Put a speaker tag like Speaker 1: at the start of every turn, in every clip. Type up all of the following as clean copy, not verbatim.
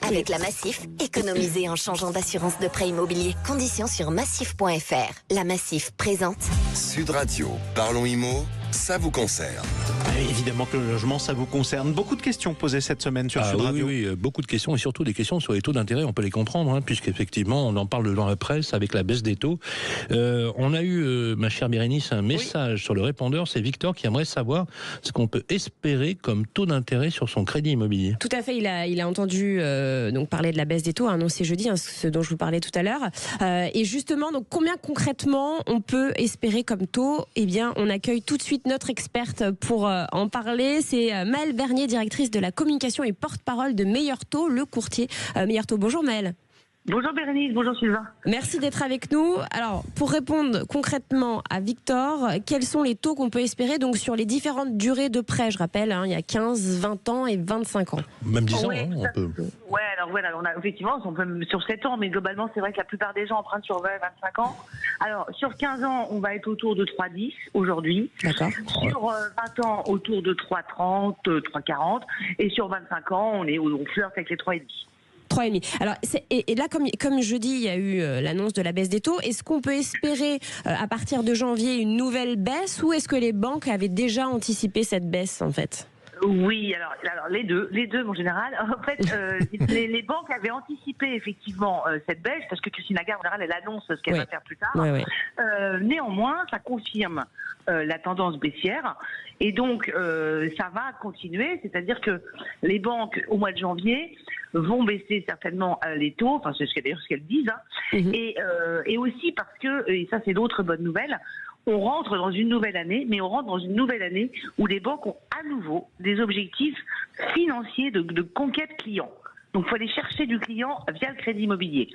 Speaker 1: Avec la Massif, économisez en changeant d'assurance de prêt immobilier. Conditions sur massif.fr. La Massif présente
Speaker 2: Sud Radio, parlons IMO, ça vous concerne.
Speaker 3: Évidemment que le logement, ça vous concerne. Beaucoup de questions posées cette semaine sur Sud Radio.
Speaker 4: Oui, beaucoup de questions et surtout des questions sur les taux d'intérêt. On peut les comprendre, puisqu'effectivement, on en parle dans la presse avec la baisse des taux. On a eu, ma chère Bérénice, un message sur le répondeur. C'est Victor qui aimerait savoir ce qu'on peut espérer comme taux d'intérêt sur son crédit immobilier.
Speaker 5: Tout à fait, il a entendu donc parler de la baisse des taux annoncée jeudi, ce dont je vous parlais tout à l'heure. Et justement, donc combien concrètement on peut espérer comme taux ? Eh bien, on accueille tout de suite notre experte pour en parler. C'est Maëlle Bernier, directrice de la communication et porte-parole de Meilleur Taux, le courtier Meilleur Taux. Bonjour Maëlle.
Speaker 6: Bonjour Bérénice, bonjour Sylvain.
Speaker 5: Merci d'être avec nous. Alors, pour répondre concrètement à Victor, quels sont les taux qu'on peut espérer donc sur les différentes durées de prêt ? Je rappelle, il y a 15, 20 ans et 25 ans.
Speaker 4: Même 10 ans,
Speaker 6: on
Speaker 4: peut.
Speaker 6: Ouais, alors voilà, on a effectivement, on peut sur 7 ans, mais globalement, c'est vrai que la plupart des gens empruntent sur 20, 25 ans. Alors, sur 15 ans, on va être autour de 3,10 aujourd'hui.
Speaker 5: D'accord.
Speaker 6: Sur 20 ans, autour de 3,30, 3,40. Et sur 25 ans, on flirte avec les 3,5.
Speaker 5: 3,5. Alors, et là, comme jeudi, il y a eu l'annonce de la baisse des taux. Est-ce qu'on peut espérer, à partir de janvier, une nouvelle baisse ou est-ce que les banques avaient déjà anticipé cette baisse, en fait ?
Speaker 6: Oui, alors les deux en général. En fait, les banques avaient anticipé effectivement cette baisse parce que Christine Lagarde, en général, elle annonce ce qu'elle va faire plus tard.
Speaker 5: Oui.
Speaker 6: Néanmoins, ça confirme la tendance baissière et donc ça va continuer. C'est-à-dire que les banques, au mois de janvier, vont baisser certainement les taux. Enfin, c'est d'ailleurs ce qu'elles disent. Et aussi parce que, et ça c'est d'autres bonnes nouvelles, on rentre dans une nouvelle année, mais on rentre dans une nouvelle année où les banques ont à nouveau des objectifs financiers de conquête client. Donc, il faut aller chercher du client via le crédit immobilier.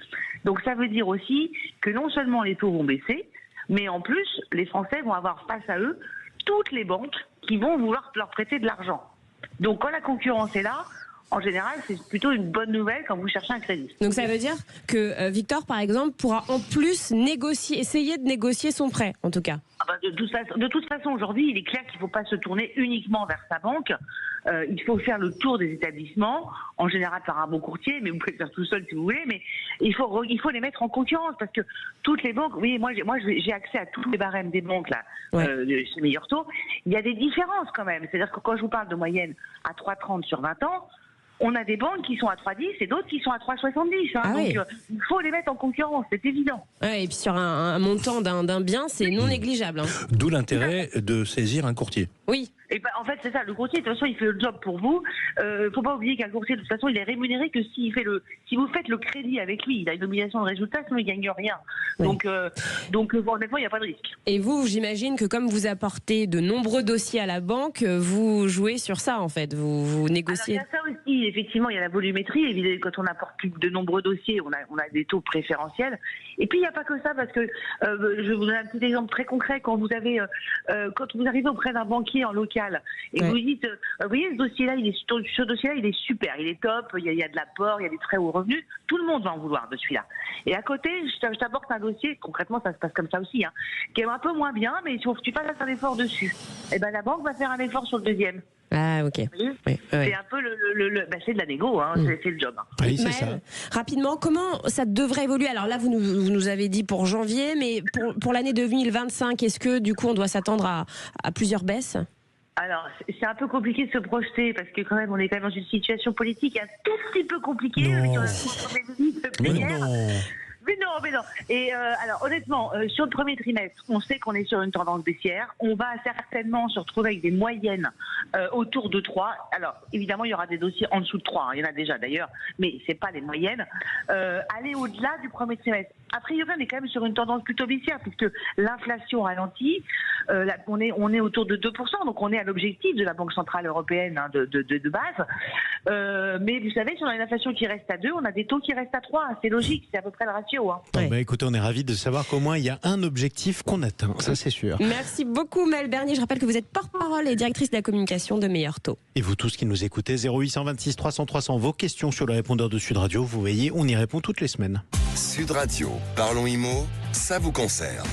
Speaker 6: Donc, ça veut dire aussi que non seulement les taux vont baisser, mais en plus, les Français vont avoir face à eux toutes les banques qui vont vouloir leur prêter de l'argent. Donc, quand la concurrence est là, en général, c'est plutôt une bonne nouvelle quand vous cherchez un crédit.
Speaker 5: Donc ça veut dire que Victor, par exemple, pourra en plus essayer de négocier son prêt, en tout cas.
Speaker 6: De toute façon, aujourd'hui, il est clair qu'il ne faut pas se tourner uniquement vers sa banque. Il faut faire le tour des établissements, en général par un bon courtier, mais vous pouvez le faire tout seul si vous voulez. Mais il faut les mettre en concurrence parce que toutes les banques, oui, moi j'ai accès à tous les barèmes des banques là, chez Meilleur Taux. Il y a des différences quand même. C'est-à-dire que quand je vous parle de moyenne à 3,30 sur 20 ans, on a des banques qui sont à 3,10 et d'autres qui sont à 3,70. Donc, il faut les mettre en concurrence, c'est évident.
Speaker 5: Et puis sur un montant d'un bien, c'est non négligeable.
Speaker 4: D'où l'intérêt de saisir un courtier.
Speaker 5: Oui.
Speaker 6: Et en fait, c'est ça. Le courtier, de toute façon, il fait le job pour vous. Faut pas oublier qu'un courtier, de toute façon, il est rémunéré que si vous faites le crédit avec lui. Il a une obligation de résultat, sinon il gagne rien. Oui. Donc, honnêtement, il n'y a pas de risque. Et
Speaker 5: vous, j'imagine que comme vous apportez de nombreux dossiers à la banque, vous jouez sur ça, en fait. Vous négociez.
Speaker 6: Alors, il y a ça aussi. Effectivement, il y a la volumétrie. Évidemment, quand on apporte de nombreux dossiers, on a des taux préférentiels. Et puis, il n'y a pas que ça, parce que je vous donne un petit exemple très concret. Quand vous arrivez auprès d'un banquier en local, et vous dites, vous voyez, ce dossier-là, il est super, il est top, il y a de l'apport, il y a des très hauts revenus, tout le monde va en vouloir de celui-là. Et à côté, je t'apporte un dossier, concrètement, ça se passe comme ça aussi, qui est un peu moins bien, mais tu passes un effort dessus. Et ben la banque va faire un effort sur le deuxième.
Speaker 5: Ah, ok.
Speaker 6: C'est un peu c'est de la négo, c'est le job.
Speaker 3: Oui, c'est ça.
Speaker 5: Rapidement, comment ça devrait évoluer ? Alors là, vous nous avez dit pour janvier, mais pour l'année 2025, est-ce que du coup on doit s'attendre à plusieurs baisses ?
Speaker 6: Alors, c'est un peu compliqué de se projeter parce que quand même, on est quand même dans une situation politique un tout petit peu compliquée. Mais non. Et alors, honnêtement, sur le premier trimestre, on sait qu'on est sur une tendance baissière. On va certainement se retrouver avec des moyennes autour de 3. Alors, évidemment, il y aura des dossiers en dessous de 3. Il y en a déjà d'ailleurs, mais c'est pas les moyennes. Aller au-delà du premier trimestre. A priori, on est quand même sur une tendance plutôt baissière puisque l'inflation ralentit. On est autour de 2%, donc on est à l'objectif de la Banque Centrale Européenne de base. Mais vous savez, si on a une inflation qui reste à 2, on a des taux qui restent à 3. C'est logique, c'est à peu près le ratio.
Speaker 3: Écoutez, on est ravis de savoir qu'au moins il y a un objectif qu'on atteint, ça c'est sûr.
Speaker 5: Merci beaucoup Maëlle Bernier. Je rappelle que vous êtes porte-parole et directrice de la communication de Meilleur Taux.
Speaker 3: Et vous tous qui nous écoutez, 0826 300 300, vos questions sur le répondeur de Sud Radio, vous voyez, on y répond toutes les semaines.
Speaker 2: Sud Radio, parlons IMO, ça vous concerne.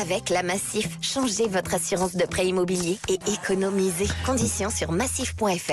Speaker 1: Avec la Massif, changez votre assurance de prêt immobilier et économisez. Conditions sur massif.fr.